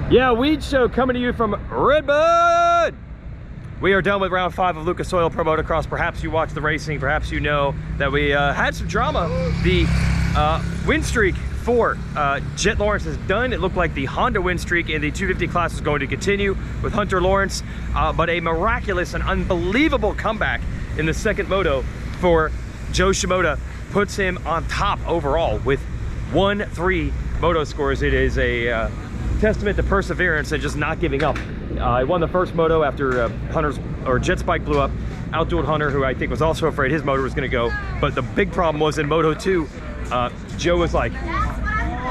Yeah, Weege Show coming to you from RedBud. We are done with round 5 of Lucas Oil Pro Motocross. Perhaps you watched the racing, perhaps you know that we had some drama. The win streak for Jet Lawrence is done. It looked like the Honda win streak in the 250 class is going to continue with Hunter Lawrence, but a miraculous and unbelievable comeback in the second moto for Joe Shimoda puts him on top overall with 1-3 moto scores. It is a testament to perseverance and just not giving up. I won the first moto after Jet's bike blew up, outdueled Hunter, who I think was also afraid his motor was going to go. But the big problem was in Moto 2, Joe was like,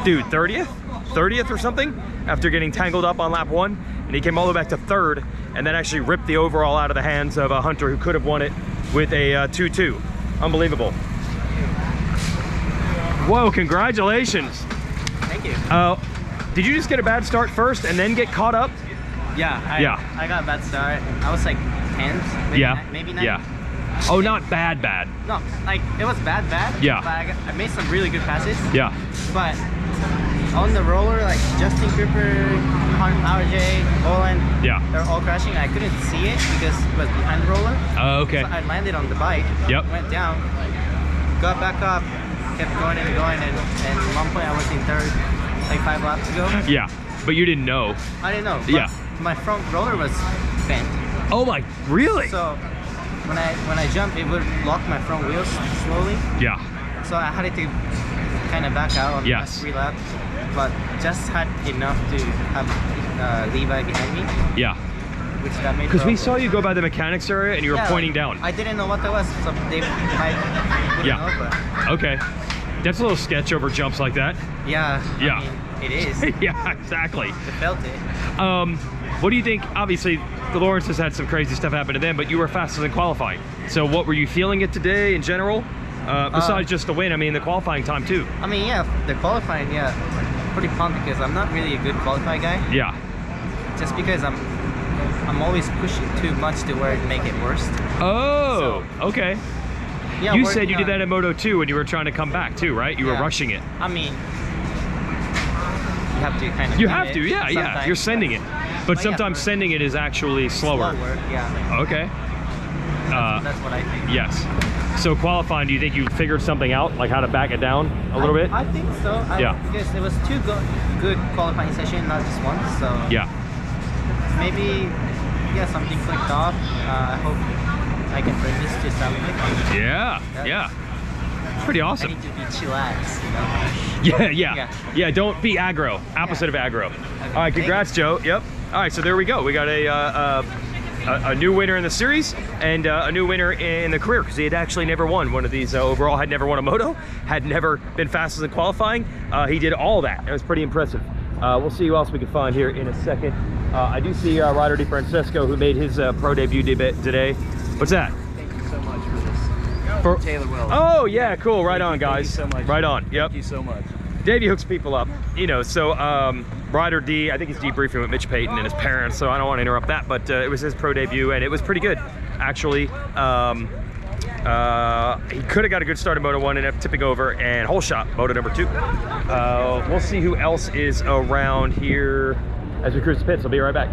dude, 30th or something after getting tangled up on lap 1, and he came all the way back to 3rd and then actually ripped the overall out of the hands of Hunter, who could have won it with a 2-2. Unbelievable. Whoa, congratulations. Thank you. Did you just get a bad start first and then get caught up? Yeah, I got a bad start. I was like 10th, maybe 9th. Yeah. Oh, not bad. No, like it was bad. Yeah. But I made some really good passes. Yeah. But on the roller, like Justin Cooper, RJ, Boland, they're all crashing. I couldn't see it because it was behind the roller. Oh, okay. So I landed on the bike. Yep. Went down, got back up, kept going, and at one point I was in 3rd. Like 5 laps ago. Yeah, but you didn't know. I didn't know. Yeah. My front roller was bent. Oh my, really? So when I jumped, it would lock my front wheels slowly. Yeah. So I had to kind of back out on the last 3 laps, but just had enough to have Levi behind me. Yeah. Which that made. Because we saw you go by the mechanics area and you were pointing down. I didn't know what that was, so they might know, but. Okay. That's a little sketch over jumps like that. Yeah. I mean, it is. Yeah, exactly. I felt it. What do you think? Obviously, the Lawrence has had some crazy stuff happen to them, but you were faster than qualifying. So what were you feeling it today in general? Besides just the win, I mean, the qualifying time too. I mean, yeah, the qualifying, pretty pumped because I'm not really a good qualifying guy. Yeah. Just because I'm always pushing too much to where it make it worse. Oh, so, okay. Yeah, you said you did that in Moto 2 when you were trying to come back too, right? You were rushing it. I mean, you have to kind of. You have to, yeah. You're sending it, but sometimes sending it is actually slower. Yeah. Okay. That's what I think. Yes. So qualifying, do you think you figured something out, like how to back it down a little bit? I think so. Because it was 2 good qualifying sessions, not just one. So. Yeah. Maybe, something clicked off. I hope I can bring this to something. Yeah. Pretty awesome. I need to be chillax, you know? Yeah, don't be aggro. Opposite of aggro. Okay. All right, congrats, Joe. Yep. All right, so there we go. We got a new winner in the series and a new winner in the career, because he had actually never won one of these overall, had never won a moto, had never been fastest in qualifying. He did all that. It was pretty impressive. We'll see who else we can find here in a second. I do see Ryder D, who made his pro debut today. What's that? Thank you so much for this. Taylor Will. Oh yeah, cool. Right on, guys. Thank you so much. Right on. Yep. Thank you so much. Davey hooks people up, you know. So Ryder D, I think he's debriefing with Mitch Payton and his parents, so I don't want to interrupt that, but it was his pro debut and it was pretty good, actually. He could have got a good start in Moto 1 and ended up tipping over, and whole shot Moto number 2. We'll see who else is around here as we cruise the pits. I'll be right back.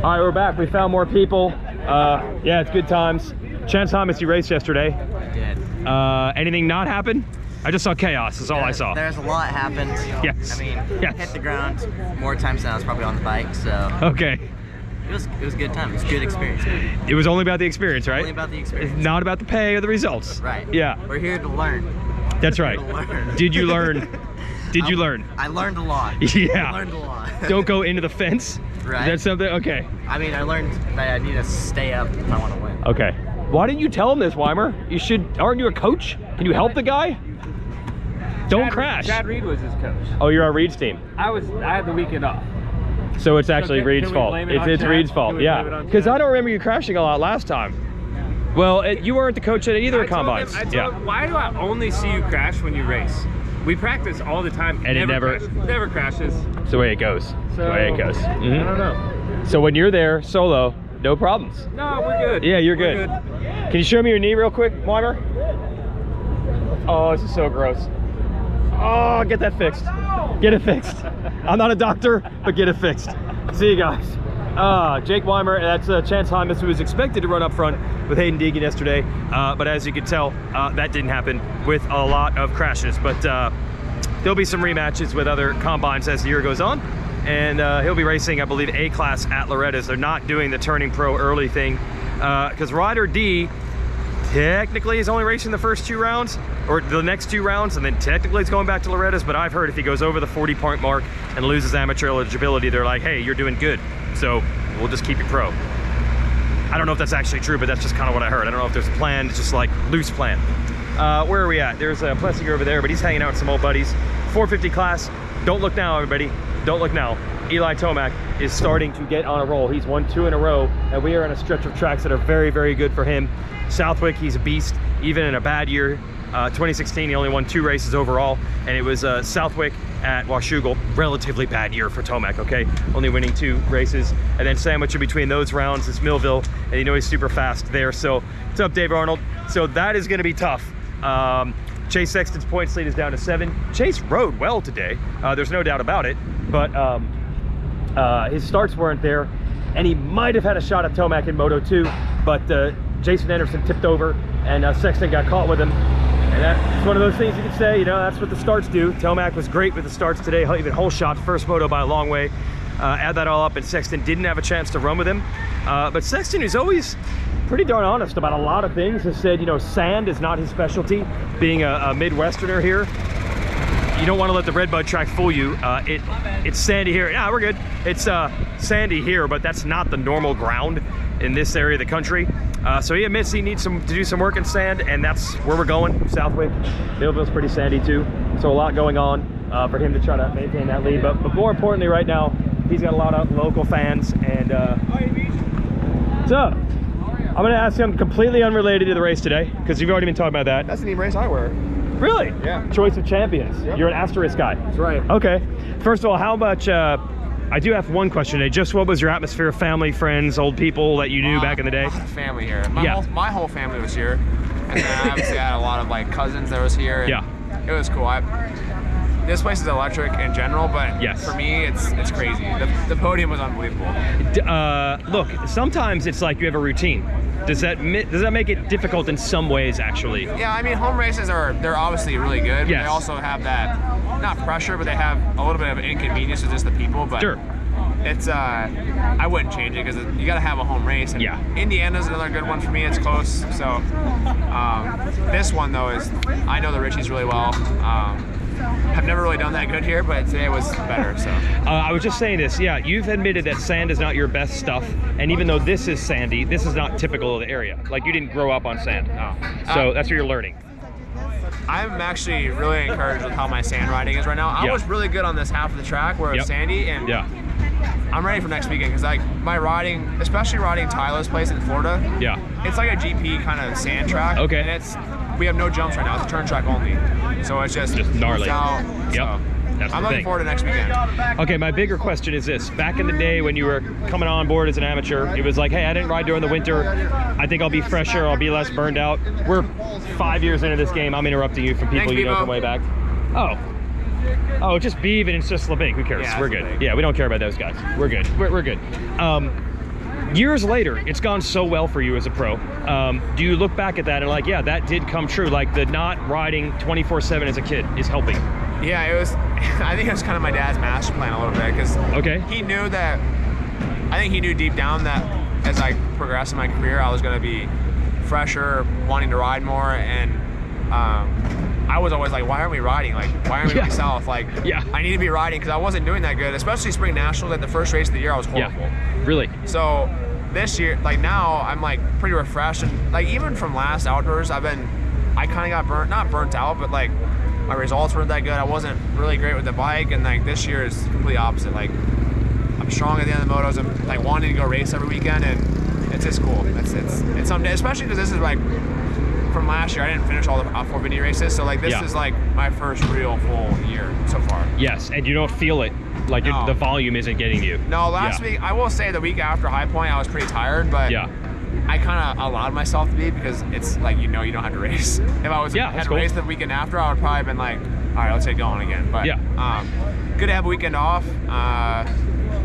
All right, we're back. We found more people. Yeah, it's good times. Chance Hymas, you raced yesterday. I did. Anything not happen? I just saw chaos. That's all I saw. There's a lot happened. Yes. I mean, hit the ground more times than I was probably on the bike. So. Okay. It was a good time. It was a good experience. It was only about the experience, right? Only about the experience. It's not about the pay or the results. Right. Yeah. We're here to learn. That's right. Did you learn? Did you learn? I learned a lot. Yeah. I learned a lot. Don't go into the fence. Right. That's something. Okay. I mean, I learned that I need to stay up if I want to win. Okay. Why didn't you tell him this, Weimer? You should. Aren't you a coach? Can you help the guy? Don't crash. Chad Reed was his coach. Oh, you're on Reed's team. I had the weekend off. So it's actually Reed's fault. It's Chad? Reed's fault. Yeah. Because I don't remember you crashing a lot last time. Well, you weren't the coach at either combines. I told him, why do I only see you crash when you race? We practice all the time. And it never crashes. It's the way it goes. So, the way it goes. I don't know. So when you're there solo, no problems. No, we're good. Yeah, you're good. Can you show me your knee real quick, Weimer? Oh, this is so gross. Oh, get that fixed. Get it fixed. I'm not a doctor, but get it fixed. See you guys. Jake Weimer, that's Chance Hymas, who was expected to run up front with Hayden Deegan yesterday, but as you can tell, that didn't happen with a lot of crashes. But there'll be some rematches with other combines as the year goes on, and he'll be racing, I believe, A-Class at Loretta's. They're not doing the turning pro early thing, because Ryder D technically is only racing the first 2 rounds, or the next 2 rounds, and then technically it's going back to Loretta's. But I've heard if he goes over the 40-point mark and loses amateur eligibility, they're like, hey, you're doing good, so we'll just keep you pro. I don't know if that's actually true, but that's just kind of what I heard. I don't know if there's a plan. It's just like loose plan. Where are we at? There's a Plessinger over there, but he's hanging out with some old buddies. 450 class. Don't look now, everybody. Don't look now. Eli Tomac is starting to get on a roll. He's won 2 in a row, and we are on a stretch of tracks that are very, very good for him. Southwick, he's a beast, even in a bad year. 2016, he only won 2 races overall, and it was Southwick at Washougal. Relatively bad year for Tomac, okay? Only winning 2 races, and then sandwiched in between those rounds is Millville, and you know he's super fast there. So, what's up, Dave Arnold? So that is gonna be tough. Chase Sexton's points lead is down to 7. Chase rode well today, there's no doubt about it, but his starts weren't there, and he might have had a shot at Tomac in Moto 2, but Jason Anderson tipped over, and Sexton got caught with him. And that's one of those things you could say, you know, that's what the starts do. Tomac was great with the starts today, even whole shot, first moto by a long way. Add that all up, and Sexton didn't have a chance to run with him. But Sexton, who's always pretty darn honest about a lot of things, has said, you know, sand is not his specialty. Being a Midwesterner here, you don't want to let the RedBud track fool you. It's sandy here. Yeah, we're good. It's sandy here, but that's not the normal ground in this area of the country. So he admits he needs to do some work in sand, and that's where we're going. Southwick, Millville's pretty sandy too. So a lot going on for him to try to maintain that lead. But more importantly right now, he's got a lot of local fans. And what's up? I'm gonna ask him completely unrelated to the race today, because you've already been talking about that. That's the team race I wear. Really? Yeah. Choice of champions. Yep. You're an asterisk guy. That's right. Okay. First of all, how much, I do have one question today. Just what was your atmosphere of family, friends, old people that you knew back in the day? A lot of family here. My whole family was here. And then obviously I had a lot of like cousins that was here. And yeah. It was cool. This place is electric in general, but yes, for me, it's crazy. The podium was unbelievable. Look, sometimes it's like you have a routine. Does that make it difficult in some ways, actually? Yeah, I mean, home races they're obviously really good. But yes. They also have that, not pressure, but they have a little bit of inconvenience with just the people. But sure. It's I wouldn't change it, because you got to have a home race. And yeah. Indiana's another good one for me. It's close. So this one though is, I know the Richies really well. I've never really done that good here, but today was better. So I was just saying this. Yeah, you've admitted that sand is not your best stuff, and even though this is sandy, this is not typical of the area. Like, you didn't grow up on sand. No. So that's what you're learning. I'm actually really encouraged with how my sand riding is right now. I was really good on this half of the track where it's sandy, and I'm ready for next weekend, because like my riding, especially riding Tyler's place in Florida, it's like a GP kind of sand track. Okay. And we have no jumps right now. It's a turn track only, so it's just gnarly. Out, yep. So That's I'm looking forward to next weekend. Okay, my bigger question is this. Back in the day when you were coming on board as an amateur, it was like, hey, I didn't ride during the winter. I think I'll be fresher, I'll be less burned out. We're 5 years into this game. I'm interrupting you from people. Thanks, you know from way back. Oh, just Beeve and it's just LeBink. Who cares? We're good. Yeah, we don't care about those guys. We're good. We're good. Years later, it's gone so well for you as a pro. Do you look back at that and like, yeah, that did come true? Like the not riding 24/7 as a kid is helping. Yeah, it was. I think it was kind of my dad's master plan a little bit, because he knew that. I think he knew deep down that as I progressed in my career, I was going to be fresher, wanting to ride more, and I was always like, why aren't we riding? Like, why aren't we going south? Like, I need to be riding, because I wasn't doing that good, especially Spring Nationals. At the first race of the year, I was horrible. Really? So this year, like now, I'm like pretty refreshed, and like even from last outdoors, I kind of got not burnt out, but like my results weren't that good. I wasn't really great with the bike, and like this year is completely opposite. Like I'm strong at the end of the motos. I'm like wanting to go race every weekend, and it's just cool. It's someday, especially because this is like from last year. I didn't finish all the outdoor mini races, so like this is like my first real full year so far. Yes, and you don't feel it. Like the volume isn't getting you. No, last week, I will say the week after High Point, I was pretty tired, but I kind of allowed myself to be, because it's like, you don't have to race. If I was had to race the weekend after, I would probably have been like, all right, let's get going again. But good to have a weekend off.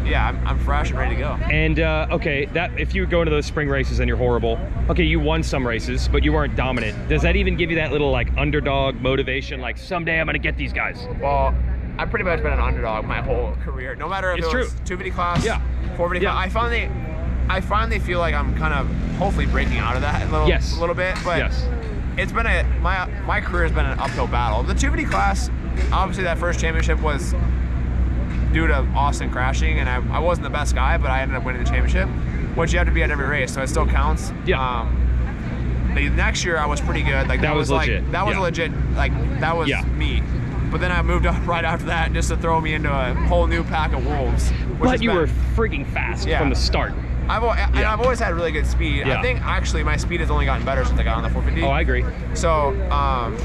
Yeah, I'm fresh and ready to go. And okay, that if you go into those spring races and you're horrible, okay, you won some races, but you weren't dominant. Does that even give you that little like underdog motivation? Like someday I'm gonna get these guys. Well, I've pretty much been an underdog my whole career. No matter if it was 250 class, 450 class. I finally feel like I'm kind of hopefully breaking out of that a little bit. But it's been my career has been an uphill battle. The 250 class, obviously that first championship was due to Austin crashing, and I wasn't the best guy, but I ended up winning the championship, which you have to be at every race, so it still counts. Yeah. The next year I was pretty good. Like that was legit. That was legit. Like that was me. But then I moved up right after that just to throw me into a whole new pack of wolves. But you were freaking fast from the start. I've always had really good speed. I think actually my speed has only gotten better since I got on the 450. Oh, I agree. So,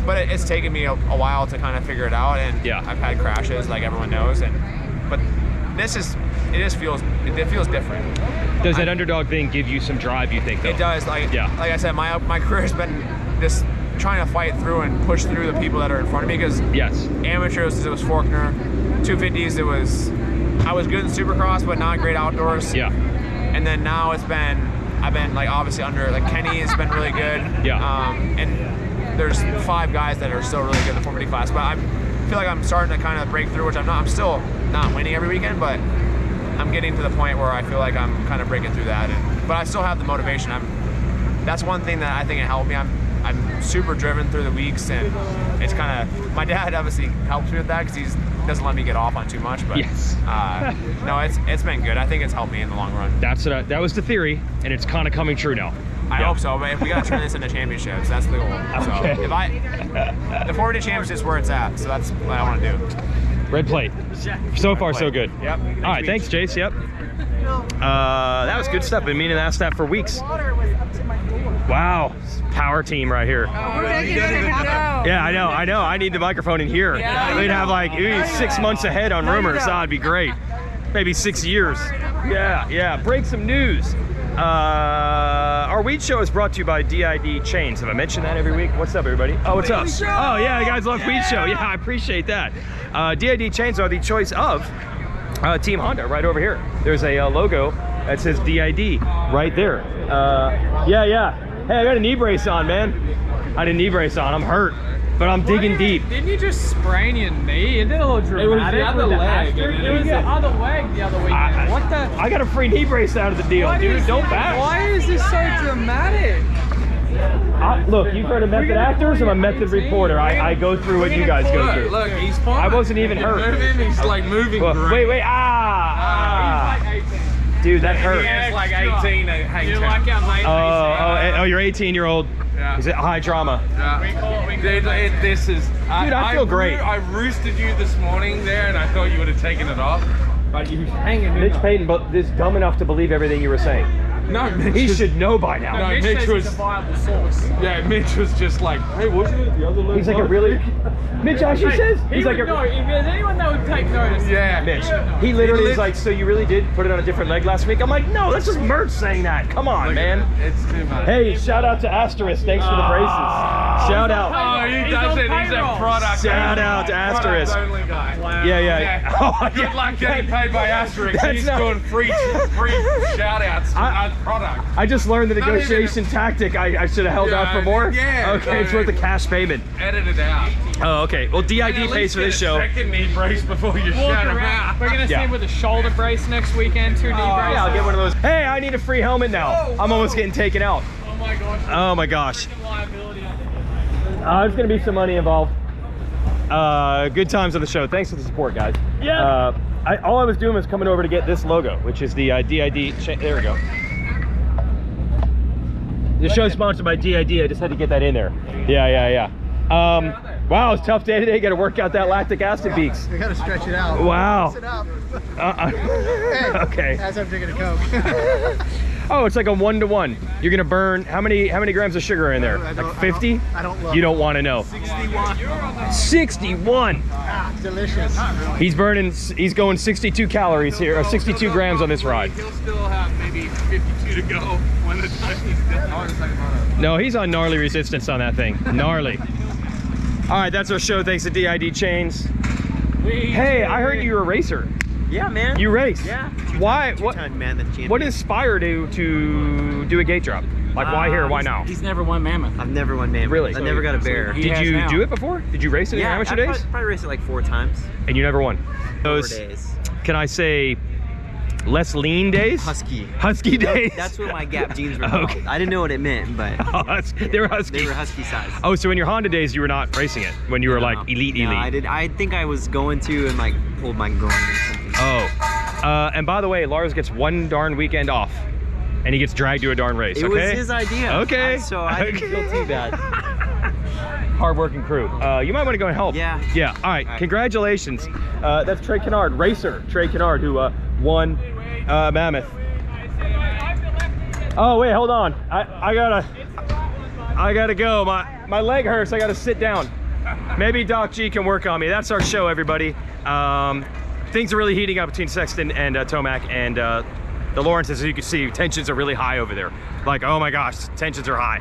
but it's taken me a while to kind of figure it out, and I've had crashes like everyone knows, but it feels different. Does that underdog thing give you some drive, you think, though? It does. Like I said, my career has been just trying to fight through and push through the people that are in front of me, because amateurs, it was Faulkner, 250s, I was good in Supercross, but not great outdoors. Yeah. And then now I've been like obviously under, like Kenny has been really good. Yeah. And there's 5 guys that are still really good in the 450 class, but I feel like I'm starting to kind of break through, which I'm still not winning every weekend, but I'm getting to the point where I feel like I'm kind of breaking through that. But I still have the motivation. That's one thing that I think it helped me. I'm super driven through the weeks, and it's kind of, my dad obviously helps me with that because he doesn't let me get off on too much, but no, it's been good. I think it's helped me in the long run. That was the theory, and it's kind of coming true now. I hope so, but if we gotta turn this into championships, that's the goal. Okay. So if the 450 championship's where it's at, so that's what I want to do. Red plate. So far, so good. Yep. All right, thanks, Chase. Yep. That was good stuff. Been meaning to ask that for weeks. Wow, power team right here. Yeah, I know. I need the microphone in here. We'd have like 6 months ahead on rumors. That'd be great. Maybe 6 years. Yeah. Break some news. Our Weege Show is brought to you by DID Chains. Have I mentioned that every week? What's up, everybody? Oh, what's up? Oh, yeah, you guys love Weege Show. Yeah, I appreciate that. DID Chains are the choice of Team Honda right over here. There's a logo that says DID right there. Yeah. Hey, I got a knee brace on, man. I had a knee brace on. I'm hurt, but I'm digging deep. Didn't you just sprain your knee? It did a little dramatic. It was the other leg. It was the other leg the other weekend. What the? I got a free knee brace out of the deal, dude. Don't back. Why is this so dramatic? Look, you've heard of method actors. I'm a method reporter. I go through what you guys go through. Look, he's fine. I wasn't even hurt. He's like moving. Wait. He's like 18. Dude, that hurt. He's like 18. You're like our mate. Oh, you're 18-year-old. Yeah. Is it high drama? Yeah. This is. Dude, I feel great. I roosted you this morning there, and I thought you would have taken it off, but you was hanging. Mitch Payton is dumb enough to believe everything you were saying. No, Mitch he should know by now. No, Mitch was a viable source. Yeah, Mitch was just like, hey, what's the other leg? He's like a really. Mitch actually says he's like no. If there's anyone that would take notice, Mitch. He literally is like, so you really did put it on a different leg last week? I'm like, no, that's just Mert saying that. Come on, man. It's too much. Hey, shout out to Asterisk. Thanks for the braces. Shout out. Oh, he does it. He's a product. Shout out to Asterisk. Only guy. Wow. Yeah. Oh, good luck getting paid by Asterisk. He's doing free shout outs to our product. I just learned the negotiation tactic. I should have held out for more. Yeah. Okay, it's worth a cash payment. Edit it out. Oh, okay. Well, DID pays for this show. Second knee brace before you shout him out. We're gonna see him with a shoulder brace next weekend. 2 knee braces. Yeah, I'll get one of those. Hey, I need a free helmet now. I'm almost getting taken out. Oh my gosh. Oh my gosh. There's gonna be some money involved. Good times on the show. Thanks for the support, guys. Yeah. All I was doing was coming over to get this logo, which is the DID. There we go. The show's sponsored by DID. I just had to get that in there. Yeah. Wow, it's a tough day today. Got to work out that lactic acid beaks. We got to stretch it out. Wow. Sit up. Hey, okay. As I'm drinking a Coke. Oh, it's like a 1-to-1. You're gonna burn how many grams of sugar are in there? Like 50? I don't look. You don't want to know. 61. Ah, delicious. He's going 62 calories here, or 62 grams on this ride. He'll still have maybe 52 to go when the time he's done. No, he's on gnarly resistance on that thing. Gnarly. All right, that's our show. Thanks to DID Chains. Hey, I heard you were a racer. Yeah, man. You race? Yeah. Why? Two-time mammoth champion. What inspired you to do a gate drop? Like, why here? Why now? He's never won mammoth. I've never won mammoth. Really? I never got a bear. he Did has you now. do it before? Did you race it in your amateur days? Probably raced it like 4 times. And you never won? 4 Those, days. can I say, less lean days? Husky days? That's what my Gap jeans were called. Okay. I didn't know what it meant, but They were husky. they were husky size. Oh, so in your Honda days, you were not racing it when you were like elite. I think I was going to and like pulled my groin or something. Oh, and by the way, Lars gets one darn weekend off, and he gets dragged to a darn race. It okay? was his idea. Okay. So I didn't feel too bad. Hard-working crew. You might want to go and help. Yeah. Yeah. All right. Congratulations. That's Trey Kennard, racer Trey Kennard, who won Mammoth. Oh wait, hold on. I gotta go. My leg hurts. I gotta sit down. Maybe Doc G can work on me. That's our show, everybody. Things are really heating up between Sexton and Tomac and the Lawrences. As you can see, tensions are really high over there. Like, oh my gosh, tensions are high.